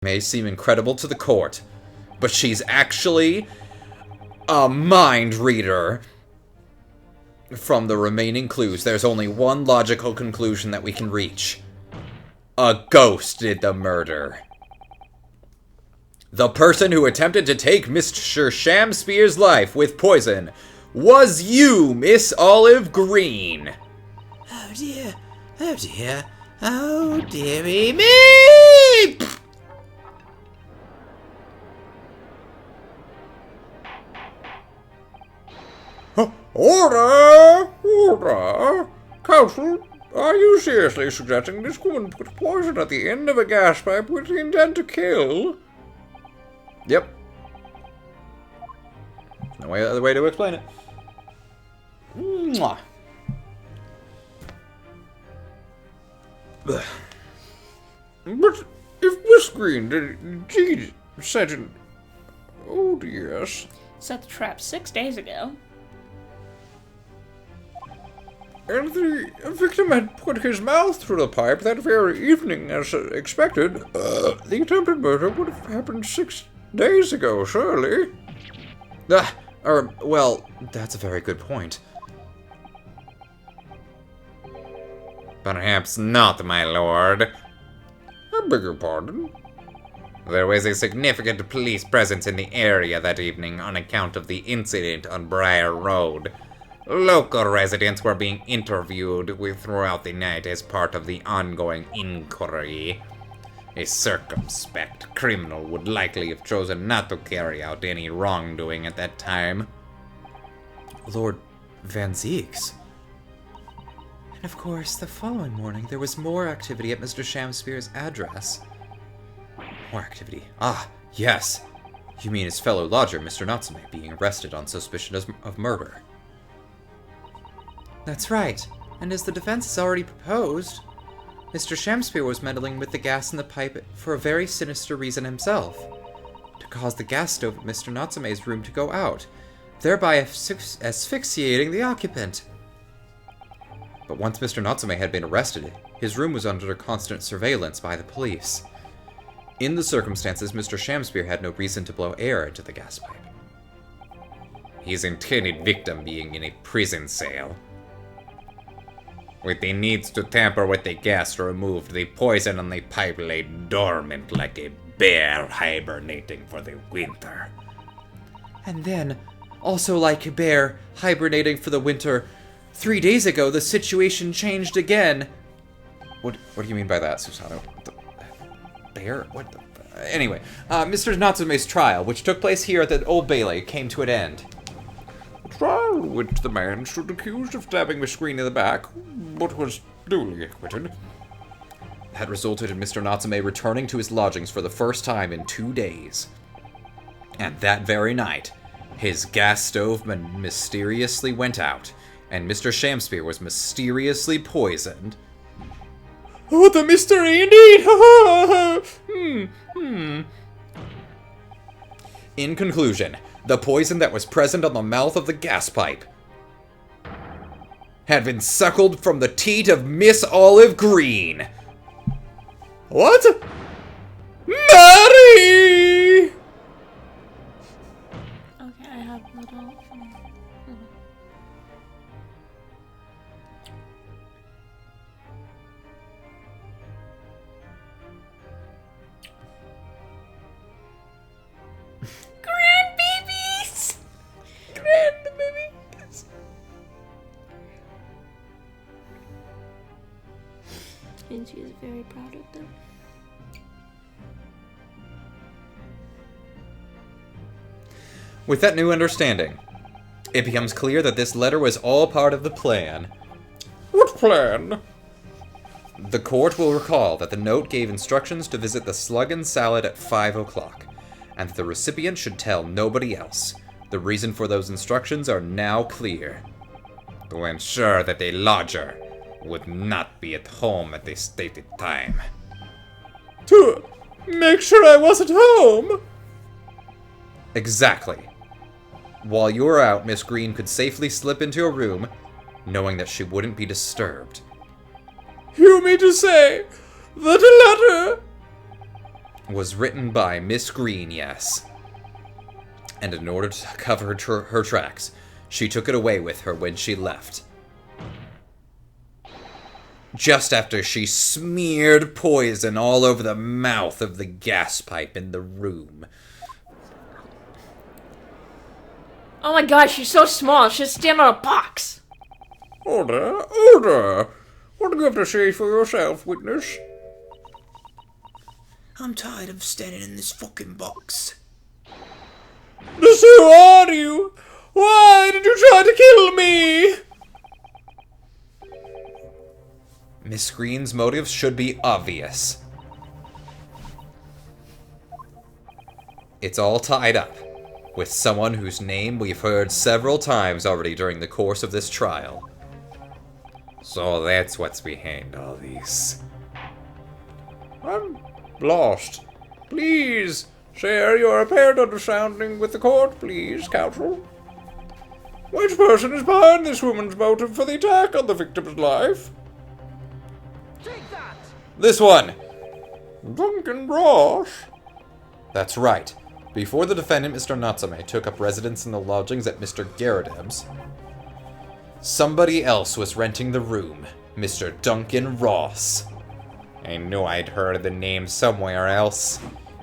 May seem incredible to the court, but she's actually a mind reader. From the remaining clues, there's only one logical conclusion that we can reach. A ghost did the murder. The person who attempted to take Mr. Shamspeare's life with poison was you, Miss Olive Green. Oh dear, oh dear, oh dearie me! Order! Order! Counsel, are you seriously suggesting this woman put poison at the end of a gas pipe with the intent to kill? Yep. No other way to explain it. Mwah. But if Miss Green did indeed set an... Oh, yes. Set the trap 6 days ago. And the victim had put his mouth through the pipe that very evening as expected. The attempted murder would have happened 6 days ago, surely. Well, that's a very good point. Perhaps not, my lord. I beg your pardon? There was a significant police presence in the area that evening on account of the incident on Briar Road. Local residents were being interviewed throughout the night as part of the ongoing inquiry. A circumspect criminal would likely have chosen not to carry out any wrongdoing at that time. Lord Van Zeeks. And of course, the following morning, there was more activity at Mr. Shamspeare's address. More activity. Ah, yes. You mean his fellow lodger, Mr. Natsume, being arrested on suspicion of murder. That's right. And as the defense has already proposed, Mr. Shamspeare was meddling with the gas in the pipe for a very sinister reason himself. To cause the gas stove at Mr. Natsume's room to go out, thereby asphyxiating the occupant. But once Mr. Natsume had been arrested, his room was under constant surveillance by the police. In the circumstances, Mr. Shamspeare had no reason to blow air into the gas pipe. His intended victim being in a prison cell. With the needs to tamper with the gas removed, the poison on the pipe lay dormant like a bear hibernating for the winter. And then, also like a bear hibernating for the winter, 3 days ago the situation changed again. What do you mean by that, Susanoo? The bear? What the... Anyway, Mr. Natsume's trial, which took place here at the Old Bailey, came to an end. Trial which the man stood accused of stabbing Miss Green in the back, but was duly acquitted. That resulted in Mr. Natsume returning to his lodgings for the first time in 2 days. And that very night, his gas stove mysteriously went out, and Mr. Shamspeare was mysteriously poisoned. What a mystery indeed! In conclusion, the poison that was present on the mouth of the gas pipe had been suckled from the teat of Miss Olive Green. What? Mary! Okay, I have little... Grandbabies! Grandbabies! And she is very proud of them. With that new understanding, it becomes clear that this letter was all part of the plan. What plan? The court will recall that the note gave instructions to visit the Slug and Salad at 5 o'clock, and that the recipient should tell nobody else. The reason for those instructions are now clear. To ensure that a lodger would not be at home at the stated time. To make sure I was at home? Exactly. While you were out, Miss Green could safely slip into a room, knowing that she wouldn't be disturbed. You mean to say that a letter... was written by Miss Green, yes. And in order to cover her tracks, she took it away with her when she left. Just after she smeared poison all over the mouth of the gas pipe in the room. Oh my gosh, she's so small. She'll stand on a box. Order, order! What do you have to say for yourself, witness? I'm tired of standing in this fucking box. Just who are you? Why did you try to kill me? Miss Green's motives should be obvious. It's all tied up with someone whose name we've heard several times already during the course of this trial. So that's what's behind all this. I'm lost. Please, share your apparent understanding with the court, please, counsel. Which person is behind this woman's motive for the attack on the victim's life? This one! Duncan Ross? That's right. Before the defendant, Mr. Natsume, took up residence in the lodgings at Mr. Garrideb's, somebody else was renting the room, Mr. Duncan Ross. I knew I'd heard the name somewhere else.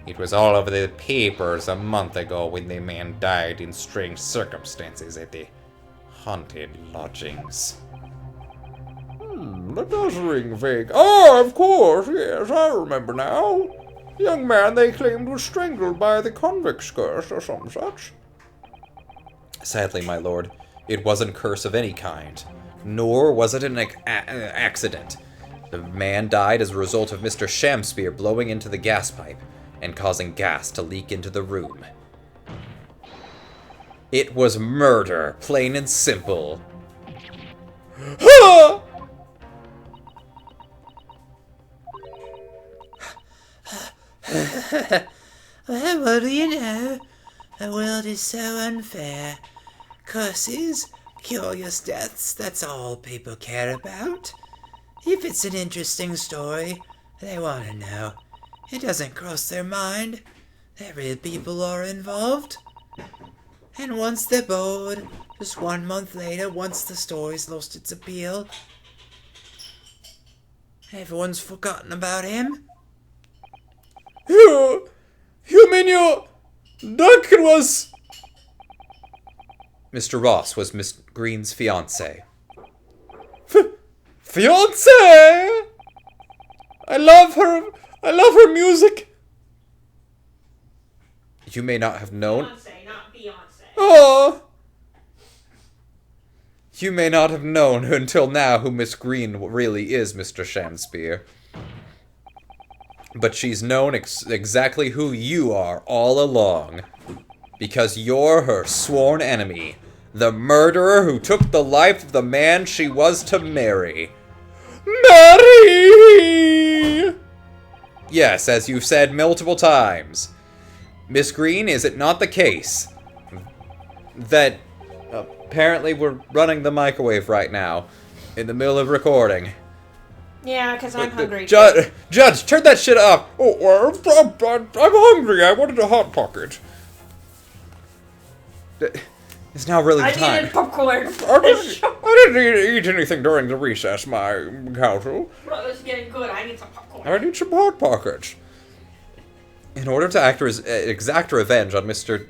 It was all over the papers a month ago when the man died in strange circumstances at the haunted lodgings. That does ring vague. Oh, of course, yes, I remember now. The young man they claimed was strangled by the convict's curse or some such. Sadly, my lord, it wasn't a curse of any kind, nor was it an accident. The man died as a result of Mr. Shamspear blowing into the gas pipe and causing gas to leak into the room. It was murder, plain and simple. Ha! Well, what do you know? The world is so unfair. Curses, curious deaths, that's all people care about. If it's an interesting story, they want to know. It doesn't cross their mind that real people are involved. And once they're bored, just 1 month later, once the story's lost its appeal, everyone's forgotten about him. You mean Duncan was... Mr. Ross was Miss Green's fiancé. Fiancé? I love her music. You may not have known... Beyonce, not Beyonce. Oh, You may not have known until now who Miss Green really is, Mr. Shamspear. But she's known exactly who you are all along. Because you're her sworn enemy. The murderer who took the life of the man she was to marry. Mary! Yes, as you've said multiple times. Miss Green, is it not the case that apparently we're running the microwave right now in the middle of recording? Yeah, because I'm hungry. Judge, turn that shit off. Oh, I'm hungry. I wanted a Hot Pocket. It's now really the I time. needed popcorn. I didn't eat anything during the recess, my counsel. Bro, it's getting good. I need some popcorn. I need some Hot Pockets. In order to exact revenge on Mr.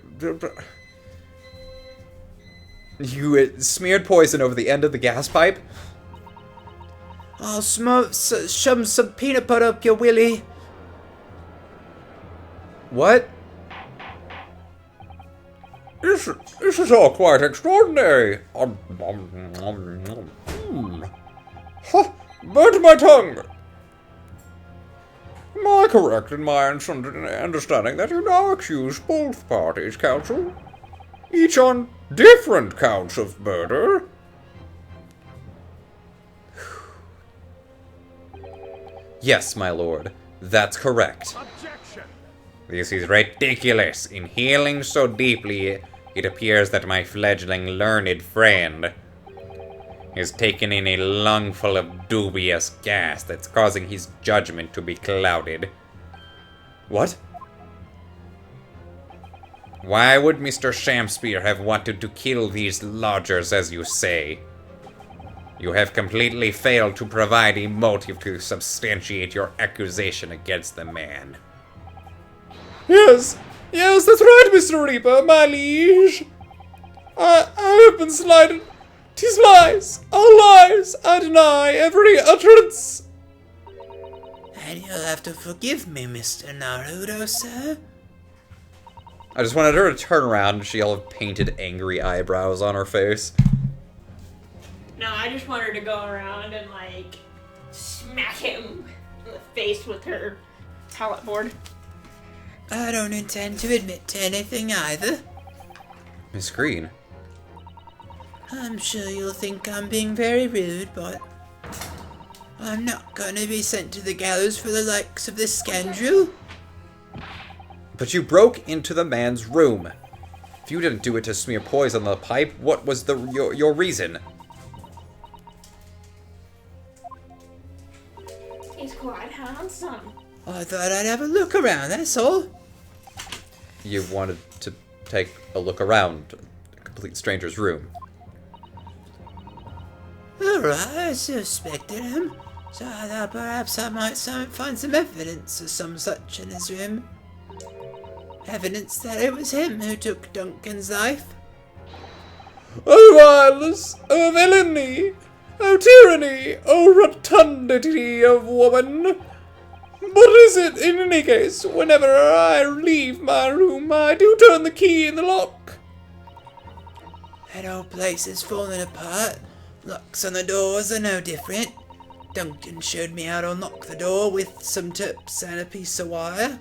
You smeared poison over the end of the gas pipe? I'll shove some peanut butter up your willy. What? This is all quite extraordinary. Burnt my tongue. Am I correct in my understanding that you now accuse both parties, counsel? Each on different counts of murder? Yes, my lord. That's correct. This is ridiculous. Inhaling so deeply, it appears that my fledgling learned friend has taken in a lungful of dubious gas that's causing his judgment to be clouded. What? Why would Mr. Shamspeare have wanted to kill these lodgers, as you say? You have completely failed to provide a motive to substantiate your accusation against the man. Yes, that's right, Mr. Reaper, my liege. I have been slighted. 'Tis lies, all lies. I deny every utterance. And you'll have to forgive me, Mr. Naruto, sir. I just wanted her to turn around and she'll have painted angry eyebrows on her face. No, I just want her to go around and, like, smack him in the face with her pallet board. I don't intend to admit to anything either. Miss Green. I'm sure you'll think I'm being very rude, but I'm not gonna be sent to the gallows for the likes of this scoundrel. But you broke into the man's room. If you didn't do it to smear poison on the pipe, what was your reason? He's quite handsome. I thought I'd have a look around, that's all. You wanted to take a look around a complete stranger's room. Alright, I suspected him, so I thought perhaps I might find some evidence or some such in his room. Evidence that it was him who took Duncan's life. Oh vileness, oh villainy, oh tyranny, oh rotundity of woman. What is it in any case? Whenever I leave my room, I do turn the key in the lock. That old place is falling apart. Locks on the doors are no different. Duncan showed me how to unlock the door with some tips and a piece of wire.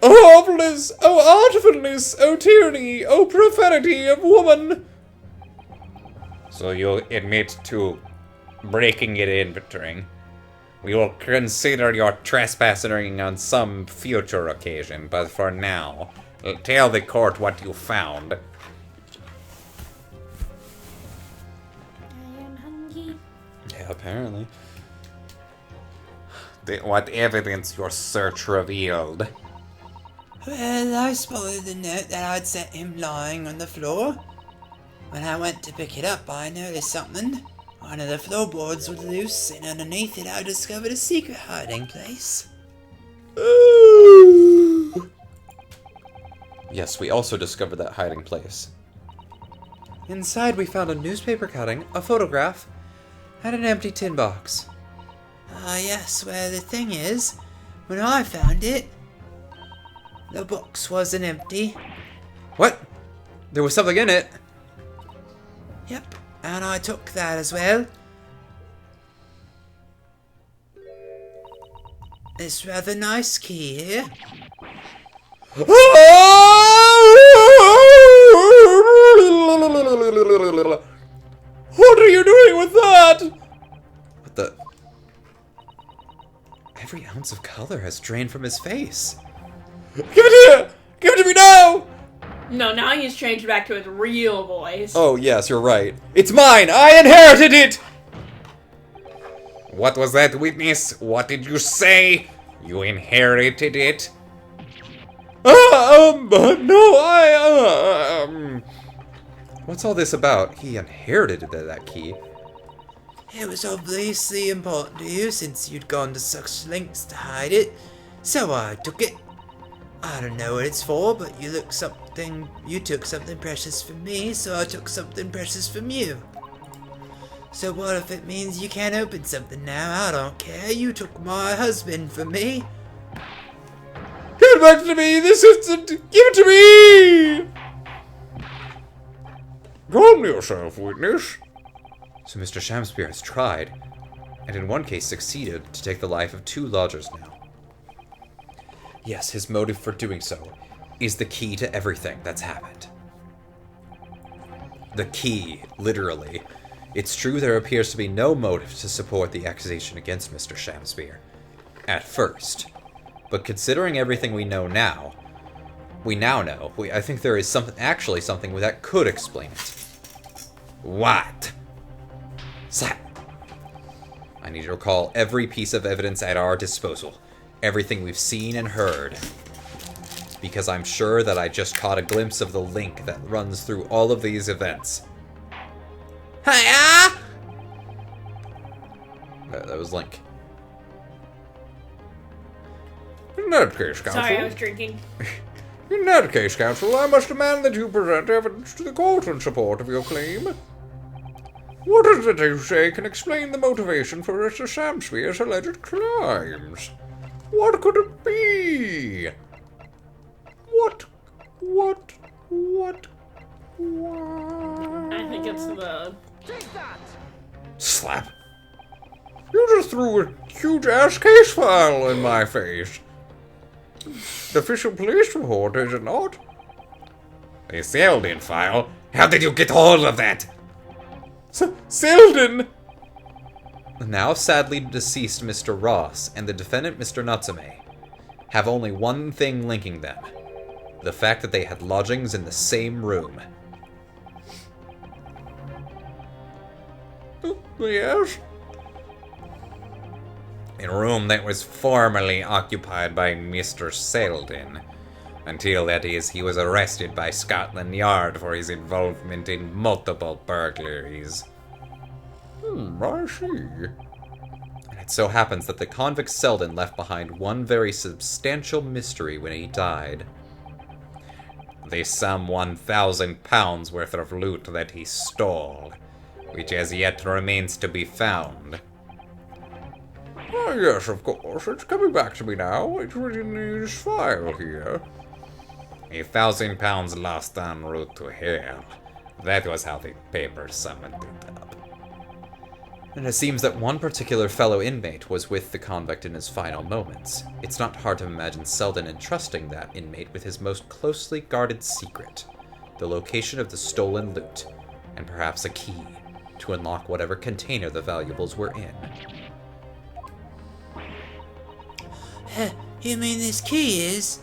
Oh awfulness, oh artfulness, oh tyranny, oh profanity of woman. So you admit to breaking and entering. We will consider your trespassing on some future occasion, but for now, tell the court what you found. I am hungry. Yeah, apparently. What evidence your search revealed? Well, I spotted the note that I'd sent him lying on the floor. When I went to pick it up, I noticed something. One of the floorboards was loose, and underneath it I discovered a secret hiding place. Yes, we also discovered that hiding place. Inside we found a newspaper cutting, a photograph, and an empty tin box. Ah, yes, well, the thing is, when I found it, the box wasn't empty. What? There was something in it. Yep, and I took that as well. This rather nice key here. What are you doing with that? What the? Every ounce of color has drained from his face. Give it here! Give it to me now! No, now he's changed back to his real voice. Oh, yes, you're right. It's mine! I inherited it! What was that, witness? What did you say? You inherited it? No, What's all this about? He inherited that key. It was obviously important to you since you'd gone to such lengths to hide it, so I took it. I don't know what it's for, but you took something precious from me, so I took something precious from you. So what if it means you can't open something now? I don't care. You took my husband from me. Give it back to me! This instant! Give it to me! Calm yourself, witness. So Mr. Shamspeare has tried, and in one case succeeded, to take the life of 2 lodgers now. Yes, his motive for doing so is the key to everything that's happened. The key, literally. It's true there appears to be no motive to support the accusation against Mr. Shamspeare. At first. But considering everything we know now, I think there is something that could explain it. What? Slap! I need to recall every piece of evidence at our disposal. Everything we've seen and heard. because I'm sure that I just caught a glimpse of the link that runs through all of these events. Hiya! That was Link. In that case, Counsel... Sorry, I was drinking. In that case, Counsel, I must demand that you present evidence to the court in support of your claim. What is it you say can explain the motivation for Mr. Shamspeare's alleged crimes? What could it be? What? I think it's the... Slap. You just threw a huge-ass case file in my face. The official police report, is it not? The Selden file? How did you get hold of that? Selden! The now sadly deceased Mr. Ross and the defendant Mr. Natsume have only one thing linking them. The fact that they had lodgings in the same room. Yes? A room that was formerly occupied by Mr. Selden. Until, that is, he was arrested by Scotland Yard for his involvement in multiple burglaries. I see. And it so happens that the convict Selden left behind one very substantial mystery when he died. The sum £1,000 worth of loot that he stole, which as yet remains to be found. Ah, yes, of course. It's coming back to me now. It's written in his file here. £1,000 lost en route to hell. That was how the papers summoned it up. And it seems that one particular fellow inmate was with the convict in his final moments. It's not hard to imagine Selden entrusting that inmate with his most closely guarded secret, the location of the stolen loot, and perhaps a key to unlock whatever container the valuables were in. You mean this key is?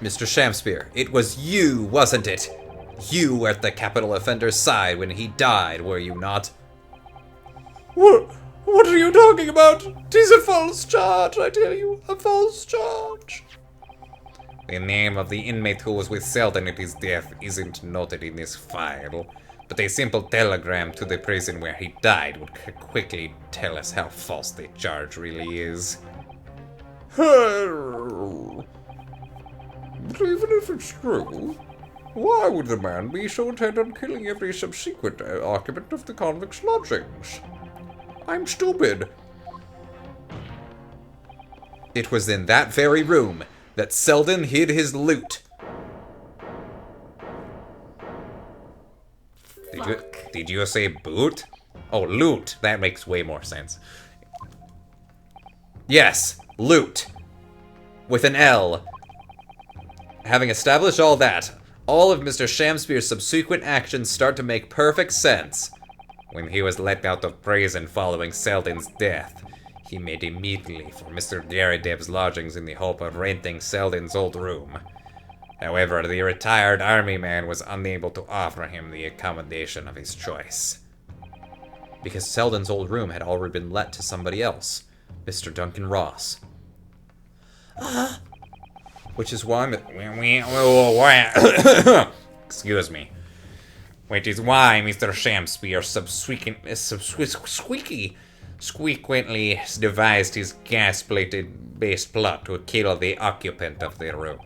Mr. Shamspeare, it was you, wasn't it? You were at the capital offender's side when he died, were you not? What are you talking about? 'Tis a false charge, I tell you. A false charge. The name of the inmate who was with Selden at his death isn't noted in this file, but a simple telegram to the prison where he died would quickly tell us how false the charge really is. But even if it's true, why would the man be so intent on killing every subsequent occupant of the convict's lodgings? I'm stupid. It was in that very room that Selden hid his loot. Did you say boot? Oh, loot. That makes way more sense. Yes, loot. With an L. Having established all that, all of Mr. Shamspeare's subsequent actions start to make perfect sense. When he was let out of prison following Selden's death, he made immediately for Mr. Daredev's lodgings in the hope of renting Selden's old room. However, the retired army man was unable to offer him the accommodation of his choice. Because Selden's old room had already been let to somebody else, Mr. Duncan Ross. Which is why... Excuse me. Which is why Mr. Shamspeare subsequently devised his gas-plated based plot to kill the occupant of the room.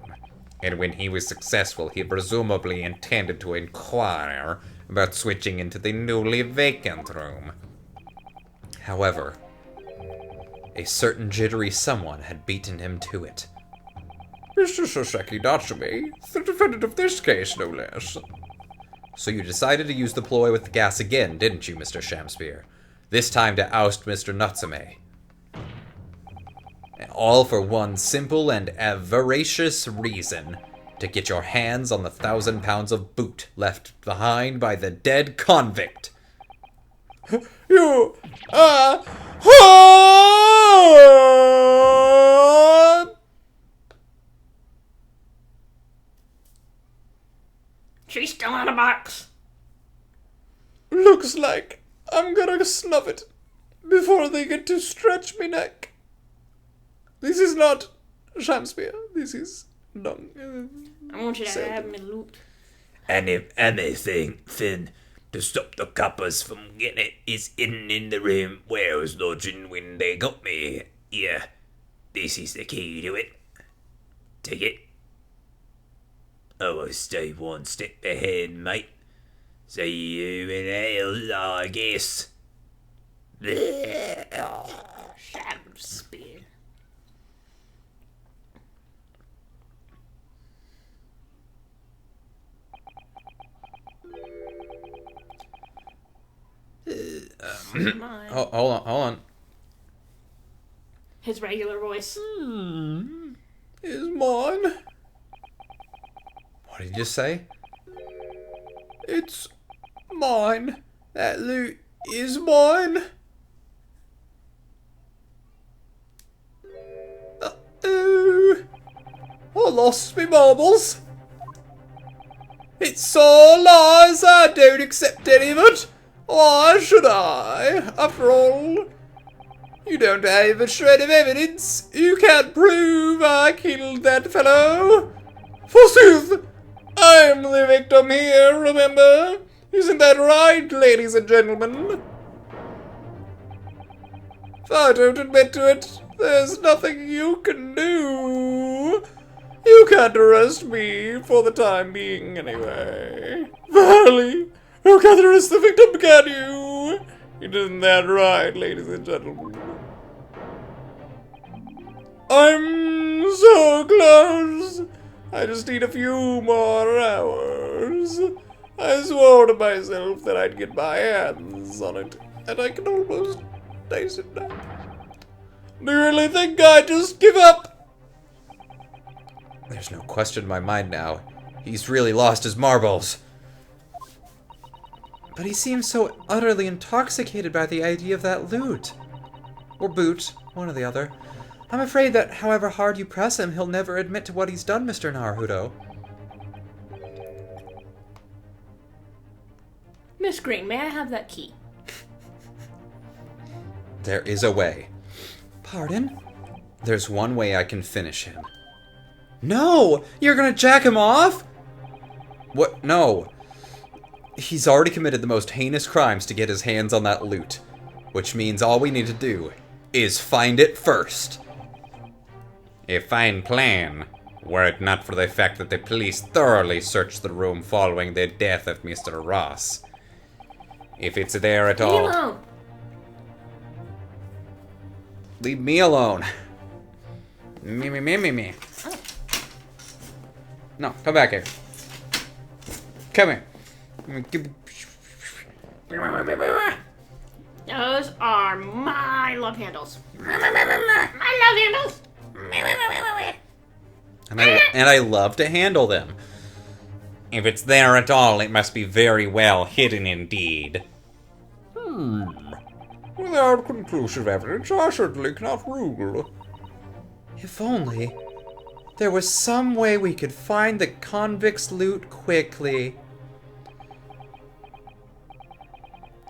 And when he was successful, he presumably intended to inquire about switching into the newly vacant room. However, a certain jittery someone had beaten him to it. Mr. Soseki Natsume, the defendant of this case, no less. So you decided to use the ploy with the gas again, didn't you, Mr. Shamspeare? This time to oust Mr. Natsume. All for one simple and voracious reason: to get your hands on the £1,000 of boot left behind by the dead convict. You, She's still in a box. Looks like I'm gonna snuff it before they get to stretch me neck. This is not Shakespeare, this is long. I want you to have me loot. And if anything, Finn, to stop the coppers from getting it, is hidden in the room where I was lodging when they got me. Yeah, this is the key to it. Take it. Oh, I'll stay one step ahead, mate. See you in hell, I guess. Shakespeare. Mine. Oh, hold on. His regular voice. Is mine. What did you just say? It's mine. That loot is mine. Uh-oh. I lost me marbles. It's all lies. I don't accept any of it. Why should I? After all, you don't have a shred of evidence. You can't prove I killed that fellow. Forsooth, I'm the victim here, remember? Isn't that right, ladies and gentlemen? If I don't admit to it, there's nothing you can do. You can't arrest me for the time being, anyway. Verily, you can't arrest the victim, can you? Isn't that right, ladies and gentlemen? I'm so close. I just need a few more hours. I swore to myself that I'd get my hands on it, and I can almost taste it now. Do you really think I'd just give up? There's no question in my mind now. He's really lost his marbles. But he seems so utterly intoxicated by the idea of that loot. Or boot, one or the other. I'm afraid that however hard you press him, he'll never admit to what he's done, Mr. Naruto. Miss Green, may I have that key? There is a way. Pardon? There's one way I can finish him. No! You're gonna jack him off? What? No. He's already committed the most heinous crimes to get his hands on that loot. Which means all we need to do is find it first. A fine plan, were it not for the fact that the police thoroughly searched the room following the death of Mr. Ross. If it's there at Leave me all... alone. Leave me alone. Me. No, come back here. Come here. Those are my love handles. My love handles. And I love to handle them. If it's there at all, it must be very well hidden indeed. Without conclusive evidence, I certainly cannot rule. If only there was some way we could find the convict's loot quickly.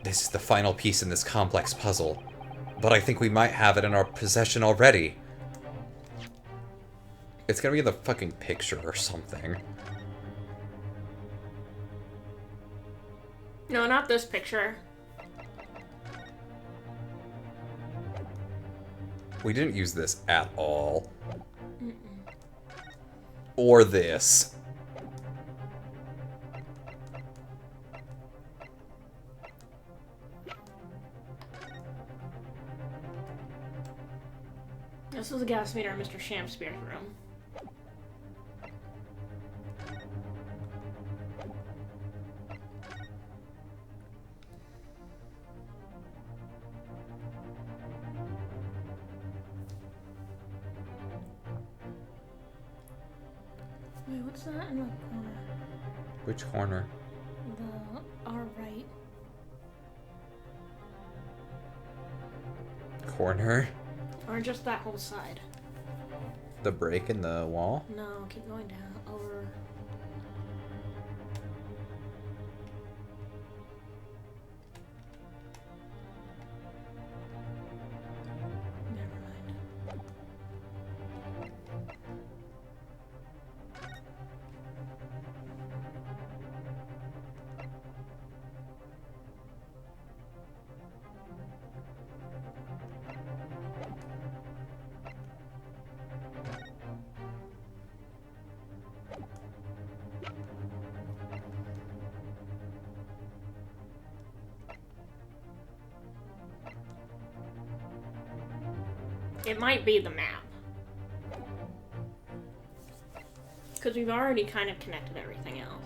This is the final piece in this complex puzzle, but I think we might have it in our possession already. It's gonna be in the fucking picture or something. No, not this picture. We didn't use this at all. Or this. This was a gas meter in Mr. Shakespeare's room. Wait, what's that in the corner? Which corner? The our right. Corner? Or just that whole side? The break in the wall? No, keep going down. Over. Never mind. It might be the map. Because we've already kind of connected everything else.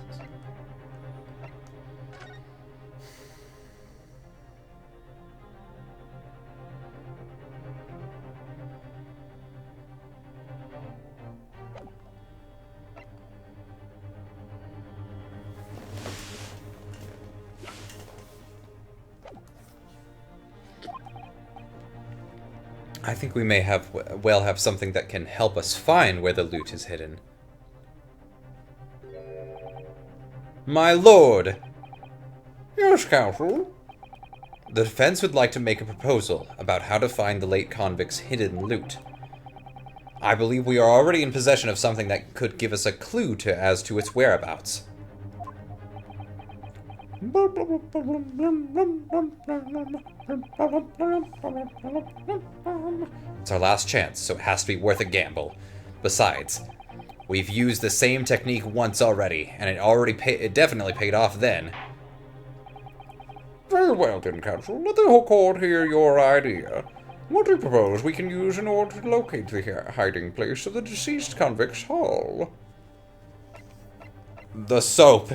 I think we may have something that can help us find where the loot is hidden. My lord! Yes, Counsel. The defense would like to make a proposal about how to find the late convict's hidden loot. I believe we are already in possession of something that could give us a clue as to its whereabouts. It's our last chance, so it has to be worth a gamble. Besides, we've used the same technique once already, and it definitely paid off then. Very well then, Counsel. Let the whole court hear your idea. What do you propose we can use in order to locate the hiding place of the deceased convict's hull? The soap.